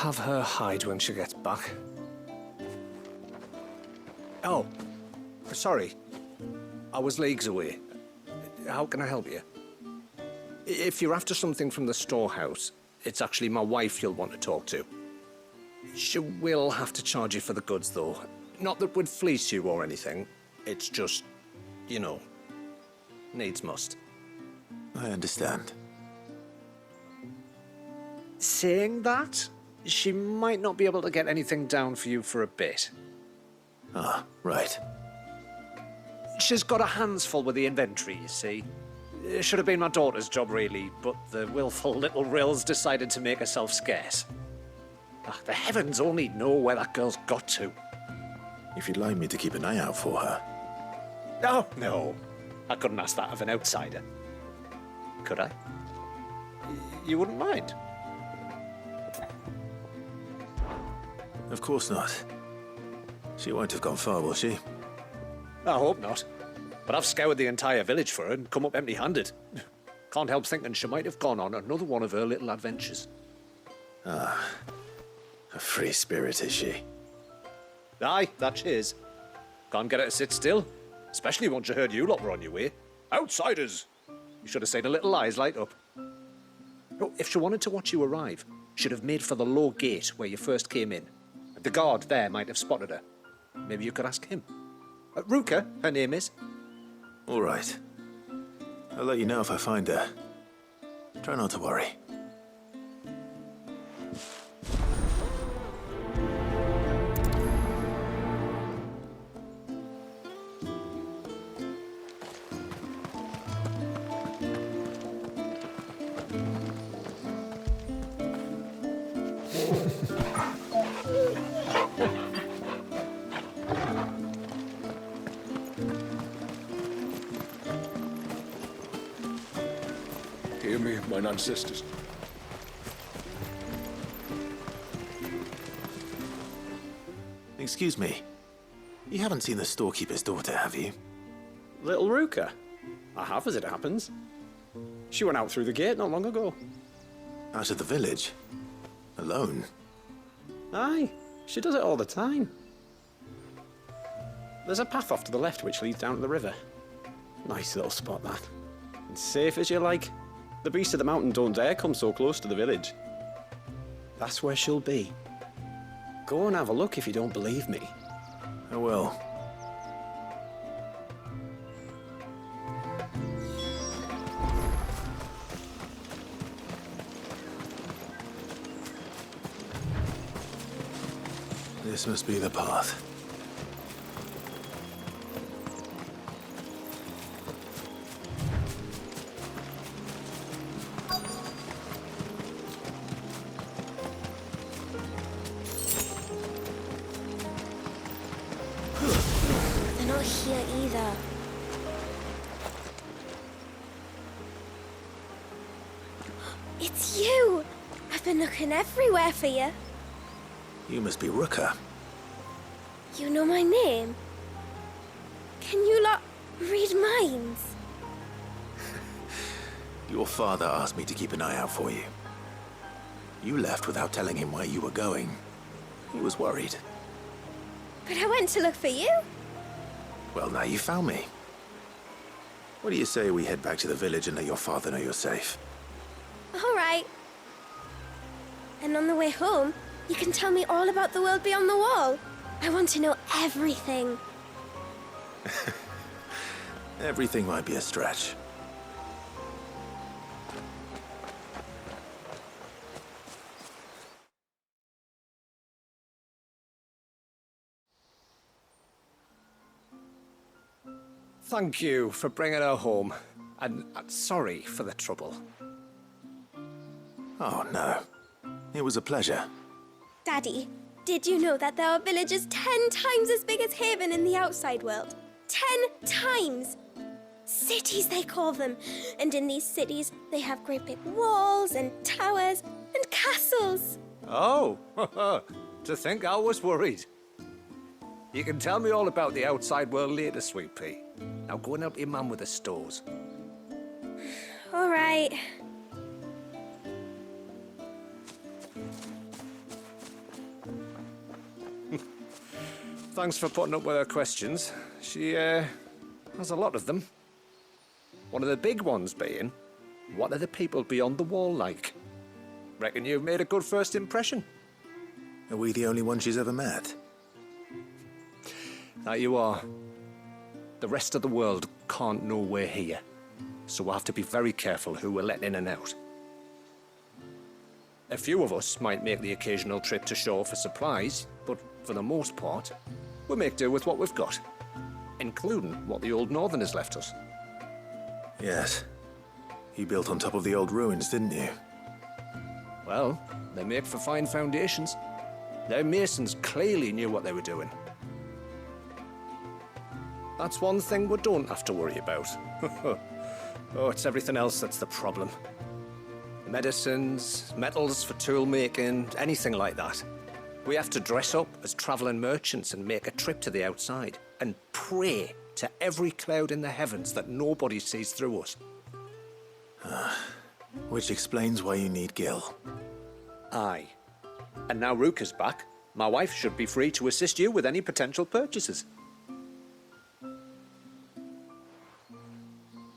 have her hide when she gets back. Oh, sorry. I was leagues away. How can I help you? If you're after something from the storehouse, it's actually my wife you'll want to talk to. She will have to charge you for the goods, though. Not that we'd fleece you or anything. It's just, you know, needs must. I understand. Saying that, she might not be able to get anything down for you for a bit. Ah, right. She's got her hands full with the inventory, you see. It should have been my daughter's job, really, but the willful little Rills decided to make herself scarce. The heavens only know where that girl's got to. If you'd like me to keep an eye out for her. Oh, no. I couldn't ask that of an outsider. Could I? You wouldn't mind? Of course not. She won't have gone far, will she? I hope not. But I've scoured the entire village for her and come up empty-handed. Can't help thinking she might have gone on another one of her little adventures. Ah. A free spirit, is she? Aye, that she is. Can't get her to sit still. Especially once you heard you lot were on your way. Outsiders! You should have seen her little eyes light up. Oh, if she wanted to watch you arrive, she'd have made for the low gate where you first came in. The guard there might have spotted her. Maybe you could ask him. Ruka, her name is. All right. I'll let you know if I find her. Try not to worry. Hear me, mine ancestors. Excuse me. You haven't seen the storekeeper's daughter, have you? Little Ruka? I have, as it happens. She went out through the gate not long ago. Out of the village? Alone? Aye, she does it all the time. There's a path off to the left which leads down to the river. Nice little spot, that. And safe as you like. The beasts of the mountain don't dare come so close to the village. That's where she'll be. Go and have a look if you don't believe me. I will. This must be the path. They're not here either. It's you! I've been looking everywhere for you. You must be Ruka. You know my name? Can you lot read minds? Your father asked me to keep an eye out for you. You left without telling him where you were going. He was worried. But I went to look for you. Well, now you found me. What do you say we head back to the village and let your father know you're safe? All right. And on the way home, you can tell me all about the world beyond the wall. I want to know everything. Everything might be a stretch. Thank you for bringing her home. And sorry for the trouble. Oh, no. It was a pleasure. Daddy, did you know that there are villages 10 times as big as Haven in the outside world? 10 times! Cities, they call them. And in these cities, they have great big walls and towers and castles. Oh, to think I was worried. You can tell me all about the outside world later, Sweet Pea. Now go and help your mum with the stores. All right. Thanks for putting up with her questions. She, has a lot of them. One of the big ones being, what are the people beyond the wall like? Reckon you've made a good first impression. Are we the only one she's ever met? That you are. The rest of the world can't know we're here, so we'll have to be very careful who we're letting in and out. A few of us might make the occasional trip to shore for supplies, but for the most part, we'll make do with what we've got, including what the old Northerners left us. Yes. You built on top of the old ruins, didn't you? Well, they make for fine foundations. Their masons clearly knew what they were doing. That's one thing we don't have to worry about. Oh, it's everything else that's the problem. Medicines, metals for tool making, anything like that. We have to dress up as travelling merchants and make a trip to the outside and pray to every cloud in the heavens that nobody sees through us. Which explains why you need Gil. Aye. And now Rook is back, my wife should be free to assist you with any potential purchases.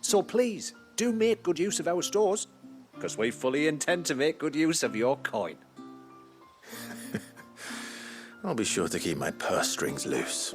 So please, do make good use of our stores, because we fully intend to make good use of your coin. I'll be sure to keep my purse strings loose.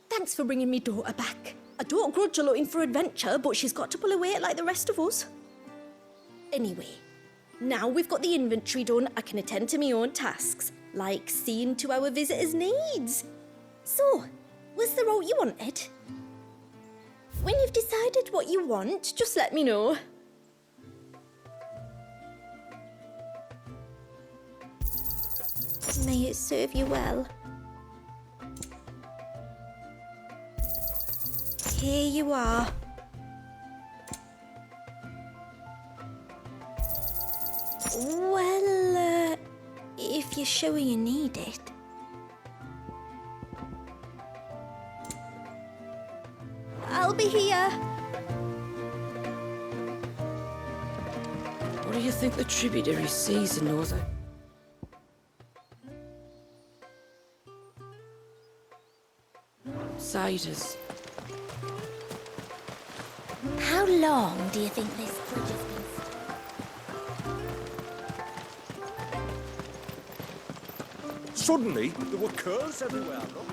Thanks for bringing me daughter back. I don't grudge her looking for adventure, but she's got to pull her weight like the rest of us. Anyway, now we've got the inventory done, I can attend to my own tasks, like seeing to our visitors' needs. So, was the route you wanted? When you've decided what you want, just let me know. May it serve you well. Here you are. Well, if you're sure you need it. I'll be here. What do you think the tributary sees in Northern? Outsiders. How long do you think this bridge has been? Suddenly, there were curls everywhere, look.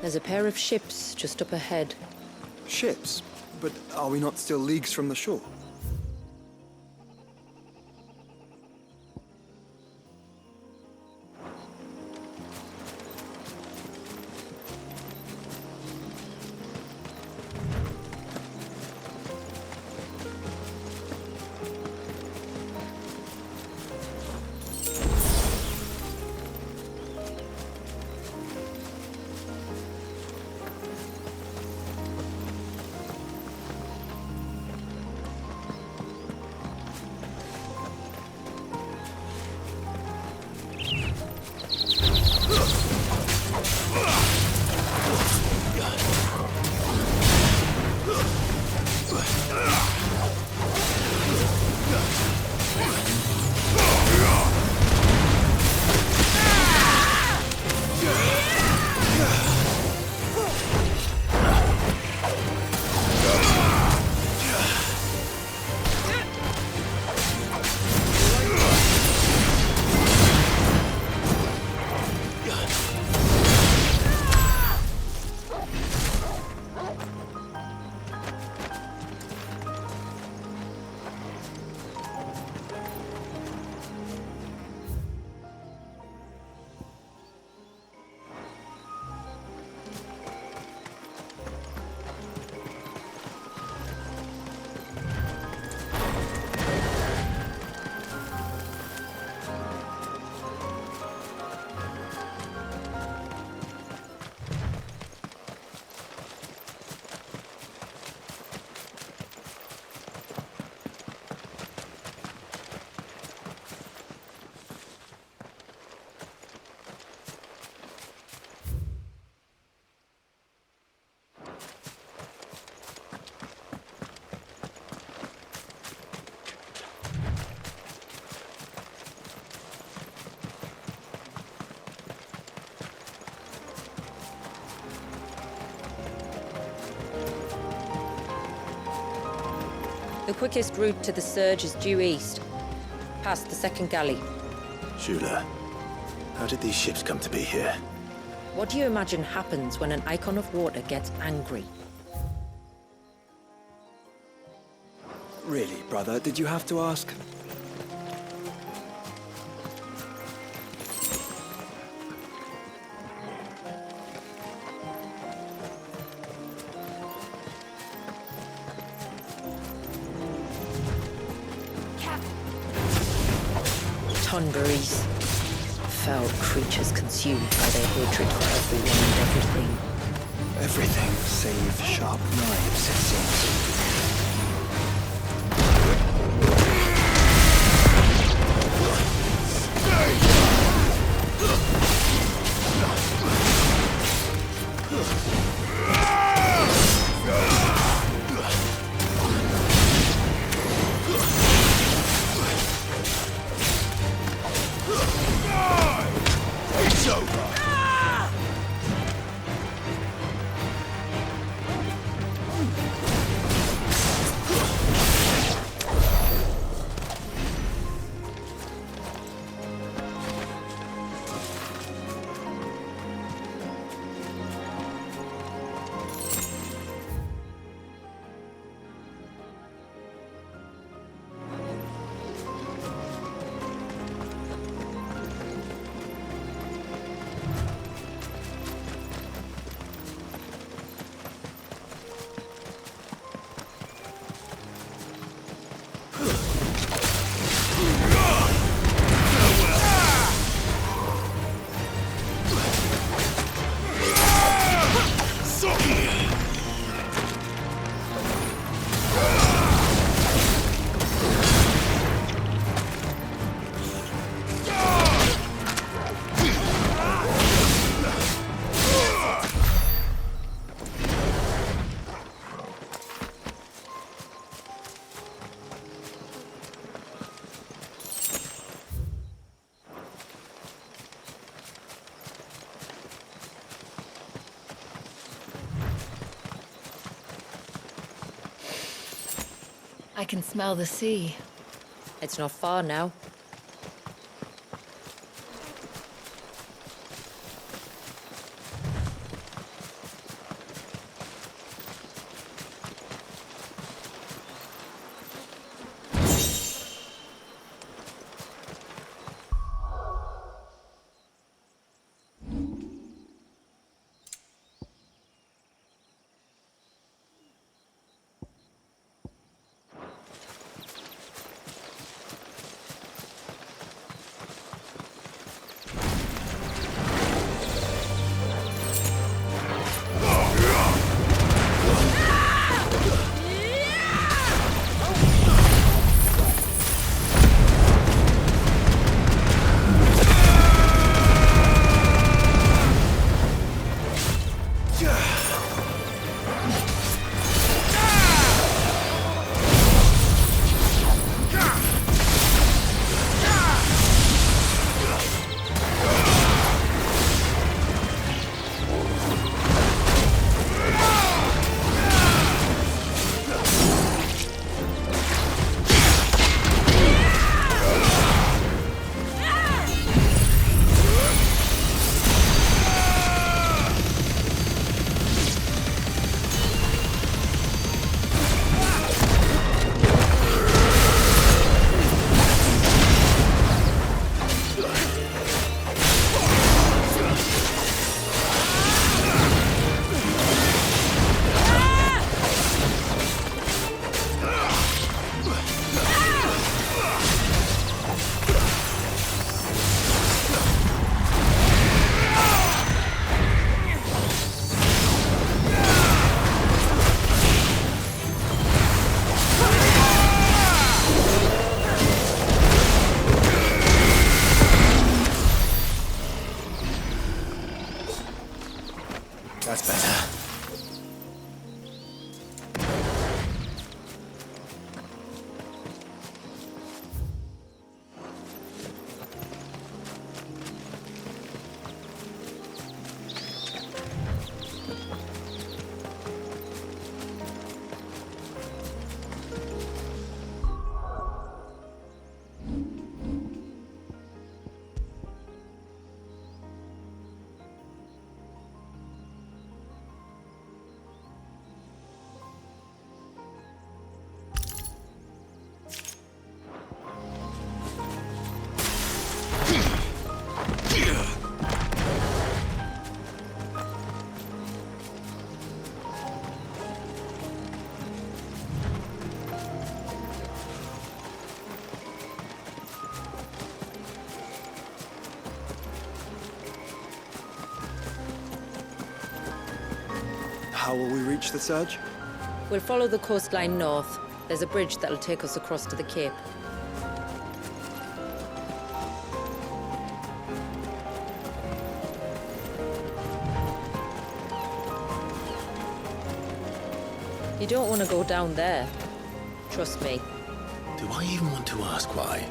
There's a pair of ships just up ahead. Ships? But are we not still leagues from the shore? The quickest route to the surge is due east, past the second galley. Shula, how did these ships come to be here? What do you imagine happens when an icon of water gets angry? Really, brother, did you have to ask? Tonberries. Foul creatures consumed by their hatred for everyone and everything. Everything save sharp knives, it seems. I can smell the sea. It's not far now. That's better. How will we reach the surge? We'll follow the coastline north. There's a bridge that'll take us across to the cape. You don't want to go down there. Trust me. Do I even want to ask why?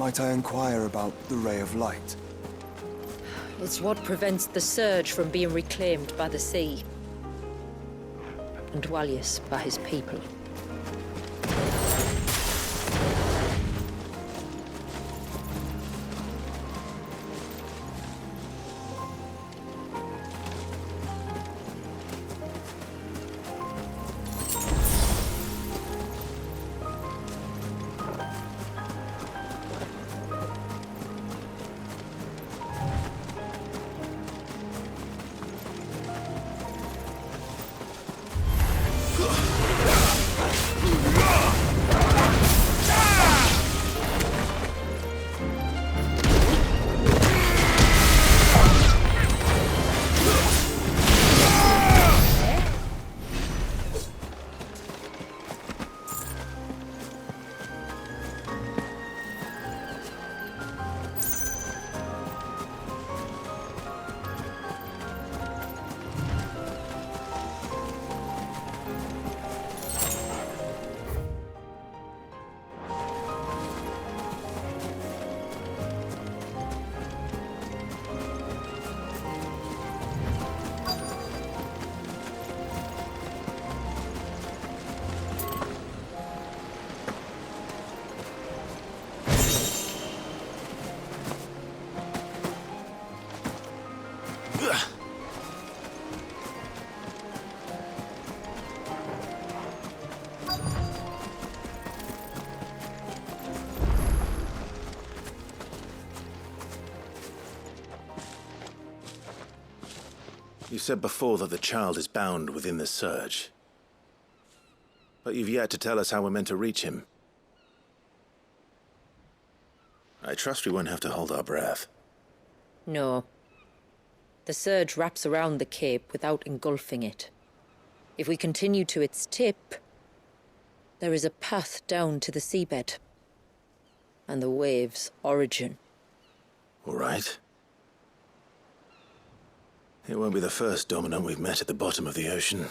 Might I inquire about the Ray of Light? It's what prevents the surge from being reclaimed by the sea. And Dwalius by his people. You said before that the child is bound within the surge. But you've yet to tell us how we're meant to reach him. I trust we won't have to hold our breath. No. The surge wraps around the cape without engulfing it. If we continue to its tip, there is a path down to the seabed. And the wave's origin. All right. It won't be the first dominant we've met at the bottom of the ocean.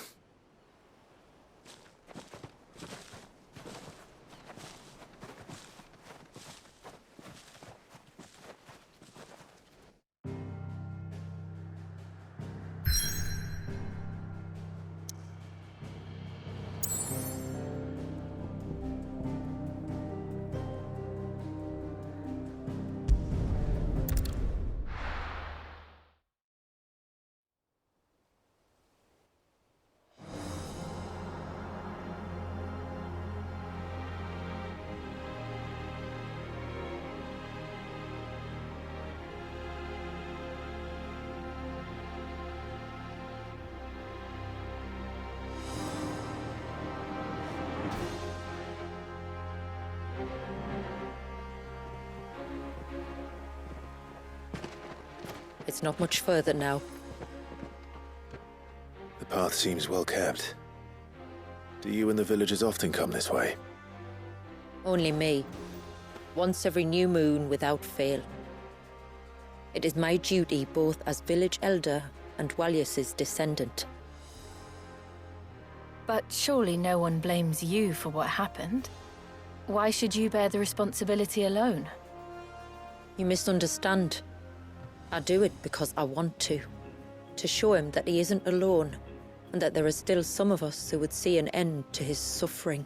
It's not much further now. The path seems well kept. Do you and the villagers often come this way? Only me. Once every new moon without fail. It is my duty both as village elder and Walius's descendant. But surely no one blames you for what happened. Why should you bear the responsibility alone? You misunderstand. I do it because I want to show him that he isn't alone, and that there are still some of us who would see an end to his suffering.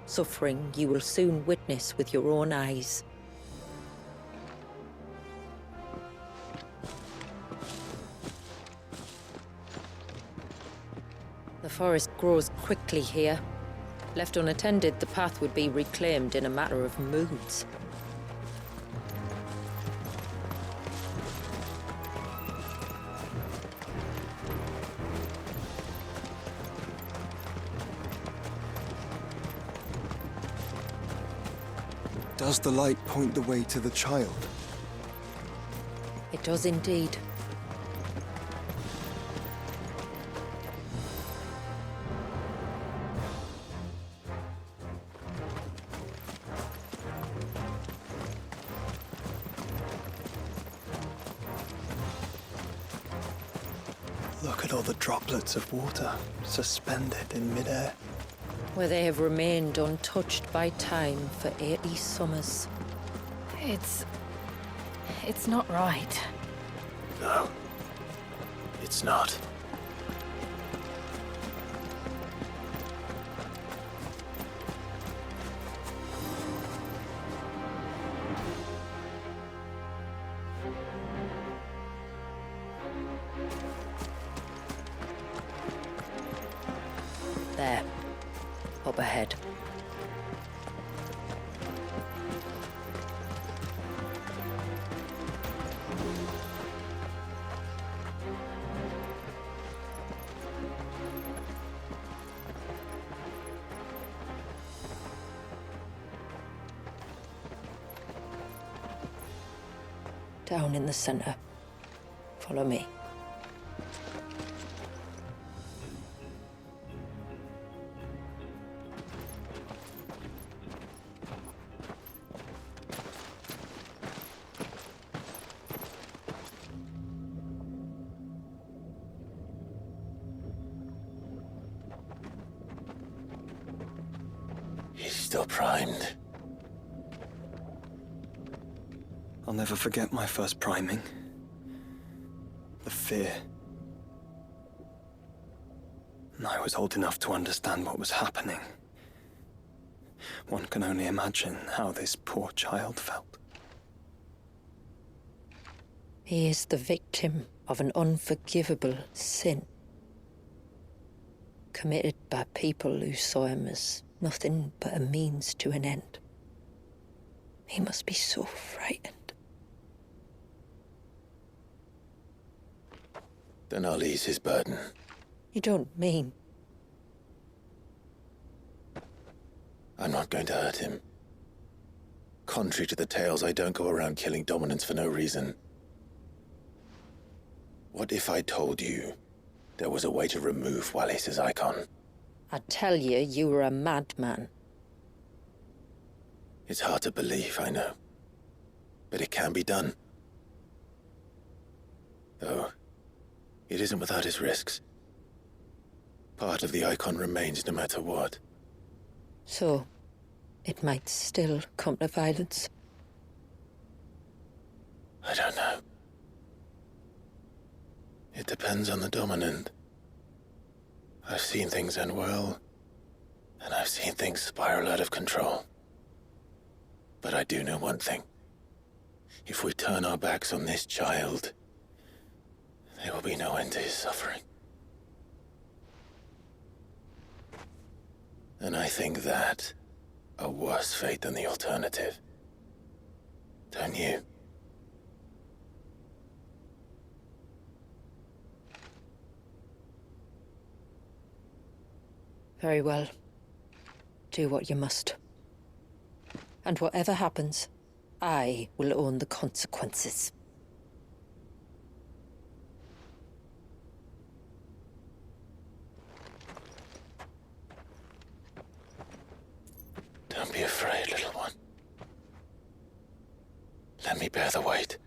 Suffering you will soon witness with your own eyes. The forest grows quickly here. Left unattended, the path would be reclaimed in a matter of moons. Does the light point the way to the child? It does indeed. Look at all the droplets of water suspended in midair. Where they have remained untouched by time for 80 summers. It's not right. No. It's not. There. Up ahead. Down in the center. Follow me. He's still primed. I'll never forget my first priming. The fear. And I was old enough to understand what was happening. One can only imagine how this poor child felt. He is the victim of an unforgivable sin. Committed by people who saw him as nothing but a means to an end. He must be so frightened. Then I'll ease his burden. You don't mean? I'm not going to hurt him. Contrary to the tales, I don't go around killing dominants for no reason. What if I told you there was a way to remove Walius's icon? I tell you, you were a madman. It's hard to believe, I know. but it can be done. Though, it isn't without its risks. Part of the icon remains no matter what. So, it might still come to violence. I don't know. It depends on the dominant. I've seen things end well, and I've seen things spiral out of control. But I do know one thing. If we turn our backs on this child, there will be no end to his suffering. And I think that a worse fate than the alternative. Don't you? Very well. Do what you must. And whatever happens, I will own the consequences. Don't be afraid, little one. Let me bear the weight.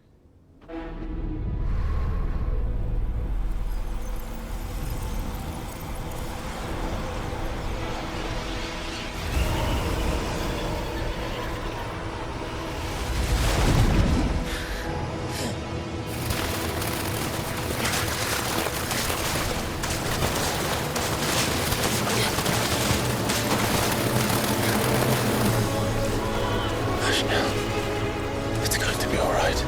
Hush now. It's going to be all right.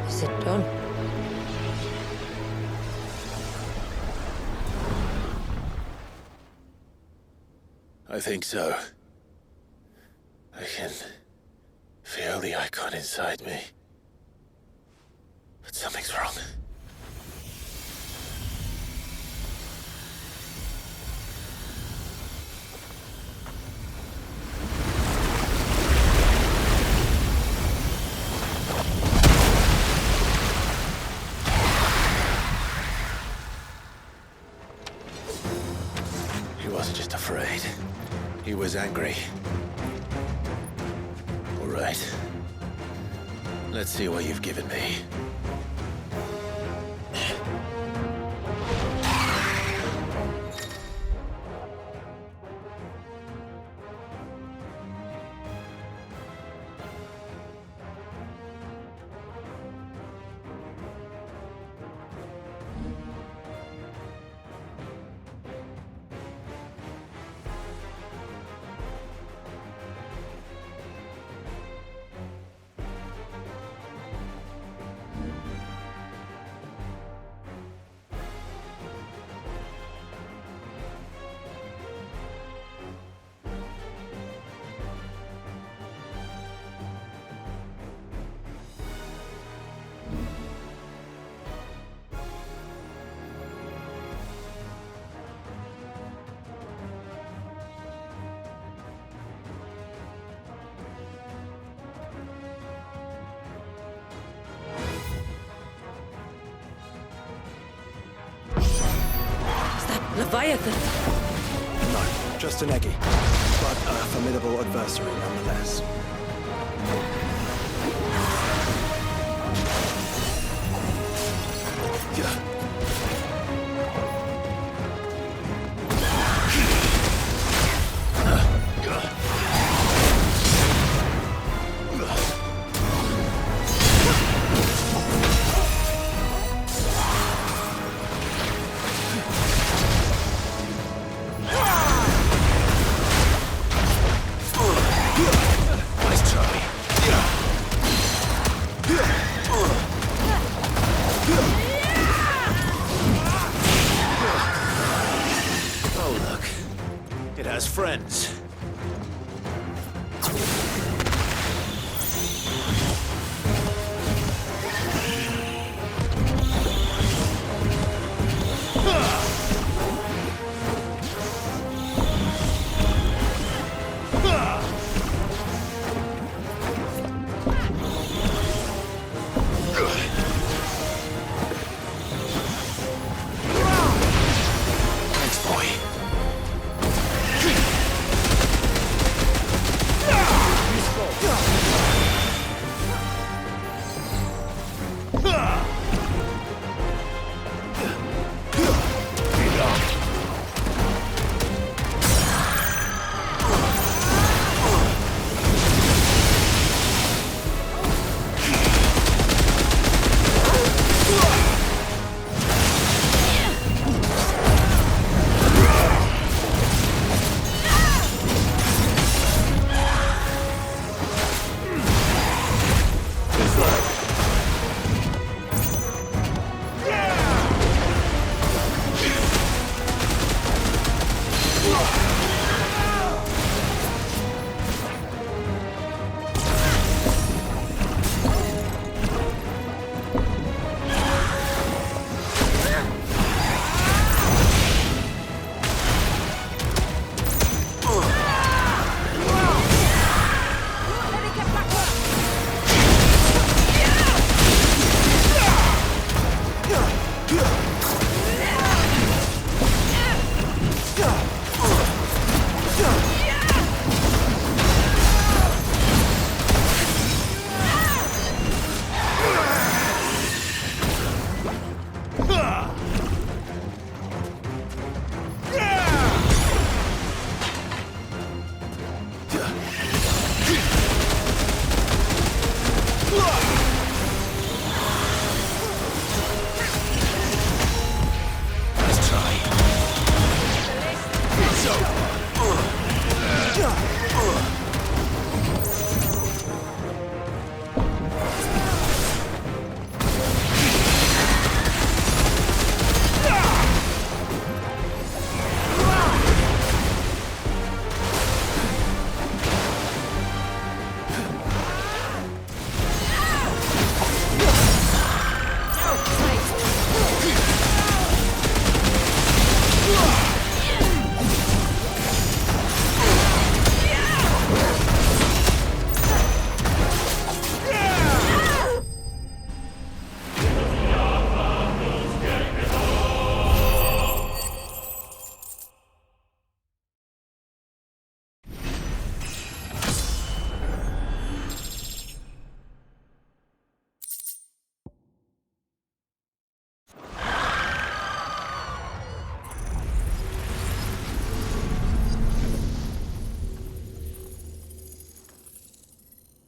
Is it done? I think so. I can feel the icon inside me. But something's wrong. He wasn't just afraid. He was angry. All right. Let's see what you've given me. Leviathan! No, just an eggy. But a formidable adversary nonetheless. Nice try. Oh, look. It has friends.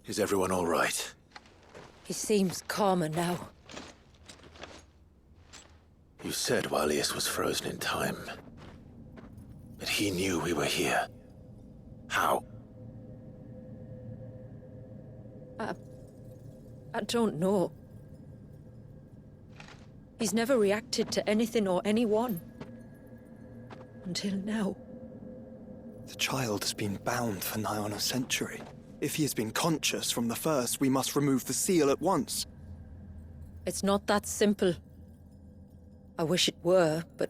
Is everyone all right? He seems calmer now. You said Walius was frozen in time. But he knew we were here. How? I don't know. He's never reacted to anything or anyone. Until now. The child has been bound for nigh on a century. If he has been conscious from the first, we must remove the seal at once. It's not that simple. I wish it were, but...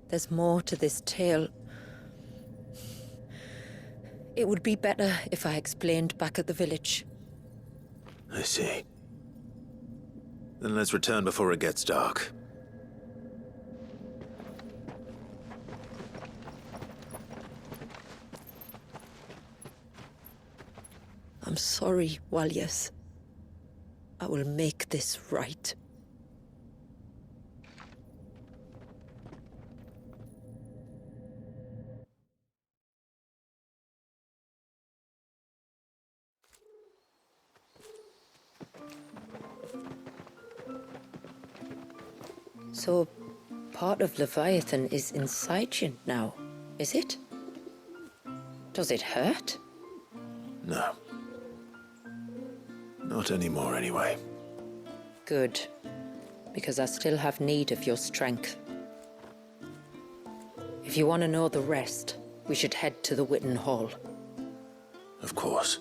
there's more to this tale. It would be better if I explained back at the village. I see. Then let's return before it gets dark. I'm sorry, Walius. I will make this right. So, part of Leviathan is inside you now, is it? Does it hurt? No. Not anymore, anyway. Good. Because I still have need of your strength. If you want to know the rest, we should head to the Witten Hall. Of course.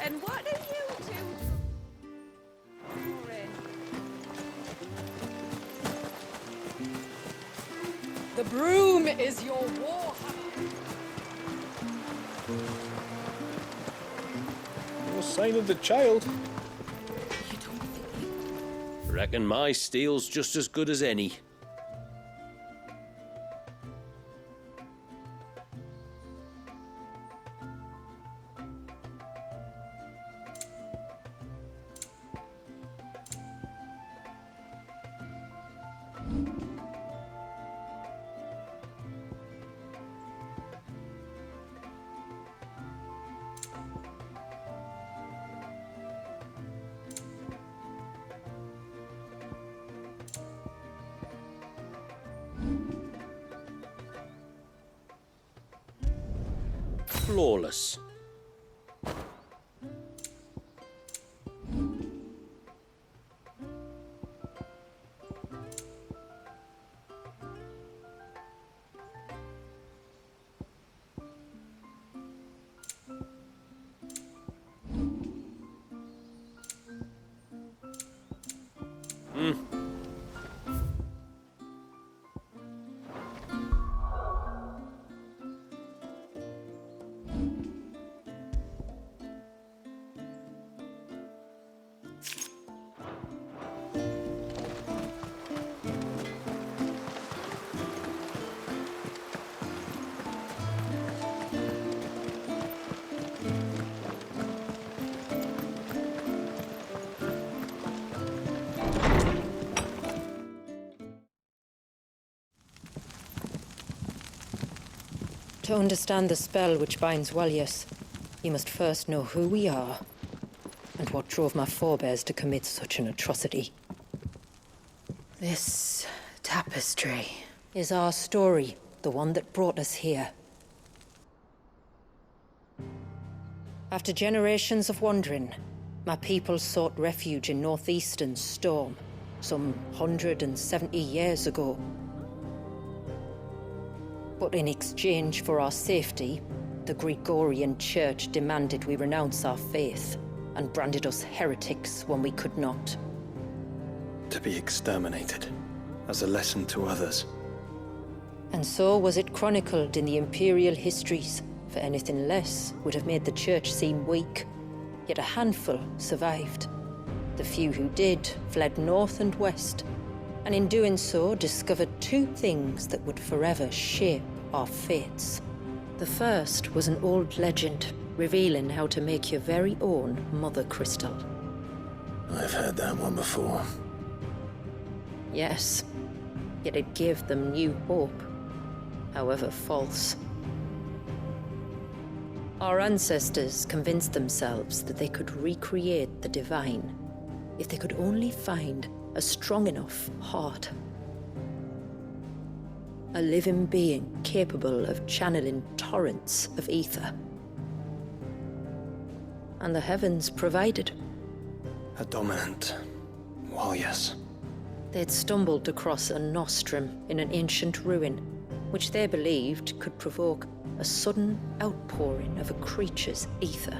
And what are you two doing? The broom is your war hammer. sign of the child. Reckon my steel's just as good as any. Flawless. To understand the spell which binds Walius, you must first know who we are, and what drove my forebears to commit such an atrocity. This tapestry is our story, the one that brought us here. After generations of wandering, my people sought refuge in northeastern Storm, some 170 years ago. But in exchange for our safety, the Gregorian Church demanded we renounce our faith and branded us heretics when we could not. To be exterminated, as a lesson to others. And so was it chronicled in the imperial histories, for anything less would have made the Church seem weak. Yet a handful survived. The few who did fled north and west, and in doing so discovered two things that would forever shape our fates. The first was an old legend revealing how to make your very own mother crystal. I've heard that one before. Yes, yet it gave them new hope, however false. Our ancestors convinced themselves that they could recreate the divine if they could only find a strong enough heart. A living being capable of channeling torrents of ether. And the heavens provided. A dominant. Well, yes. They'd stumbled across a nostrum in an ancient ruin, which they believed could provoke a sudden outpouring of a creature's ether.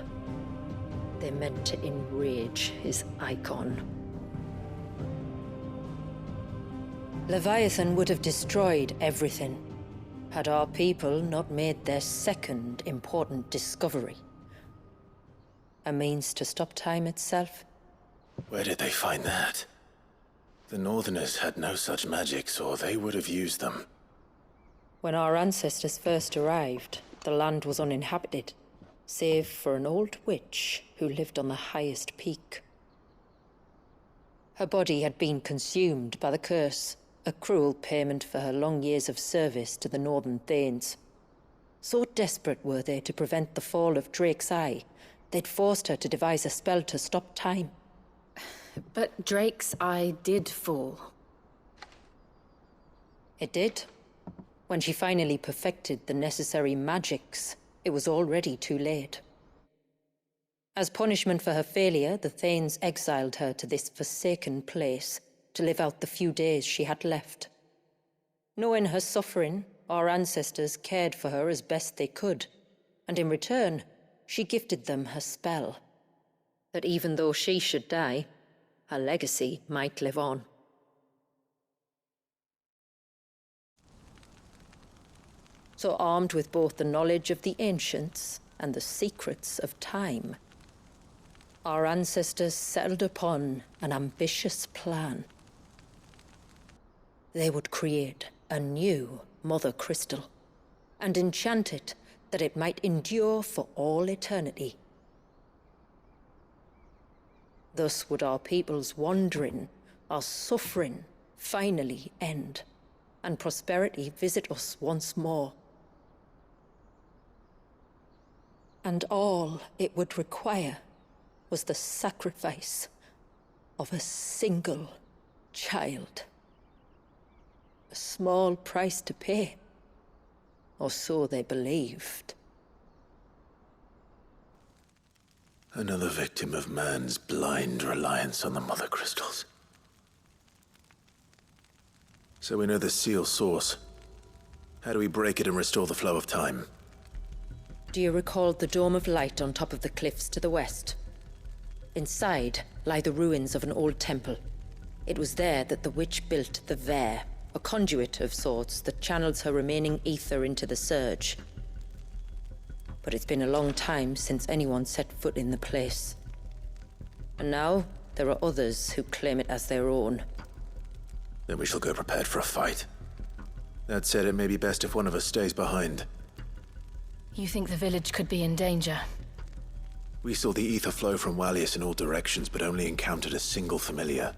They meant to enrage his icon. Leviathan would have destroyed everything, had our people not made their second important discovery. A means to stop time itself. Where did they find that? The Northerners had no such magics, or they would have used them. When our ancestors first arrived, the land was uninhabited, save for an old witch who lived on the highest peak. Her body had been consumed by the curse, a cruel payment for her long years of service to the Northern Thanes. So desperate were they to prevent the fall of Drake's Eye, they'd forced her to devise a spell to stop time. But Drake's Eye did fall. It did. When she finally perfected the necessary magics, it was already too late. As punishment for her failure, the Thanes exiled her to this forsaken place to live out the few days she had left. Knowing her suffering, our ancestors cared for her as best they could, and in return, she gifted them her spell. That even though she should die, her legacy might live on. So armed with both the knowledge of the ancients and the secrets of time, our ancestors settled upon an ambitious plan. They would create a new Mother Crystal and enchant it that it might endure for all eternity. Thus would our people's wandering, our suffering, finally end, and prosperity visit us once more. And all it would require was the sacrifice of a single child. A small price to pay, or so they believed. Another victim of man's blind reliance on the Mother Crystals. So we know the seal's source. How do we break it and restore the flow of time? Do you recall the dome of light on top of the cliffs to the west? Inside lie the ruins of an old temple. It was there that the witch built the Ver, a conduit of sorts that channels her remaining ether into the surge. But it's been a long time since anyone set foot in the place. And now, there are others who claim it as their own. Then we shall go prepared for a fight. That said, it may be best if one of us stays behind. You think the village could be in danger? We saw the ether flow from Wallius in all directions, but only encountered a single familiar.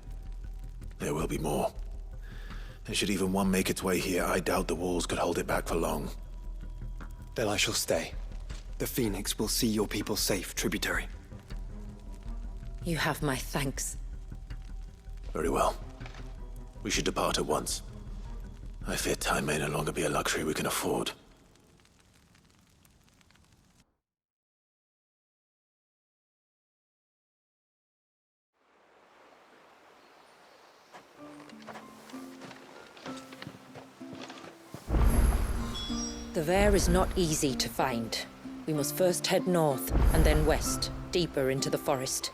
There will be more. And should even one make its way here, I doubt the walls could hold it back for long. Then I shall stay. The Phoenix will see your people safe, tributary. You have my thanks. Very well. We should depart at once. I fear time may no longer be a luxury we can afford. The Ver is not easy to find. We must first head north, and then west, deeper into the forest.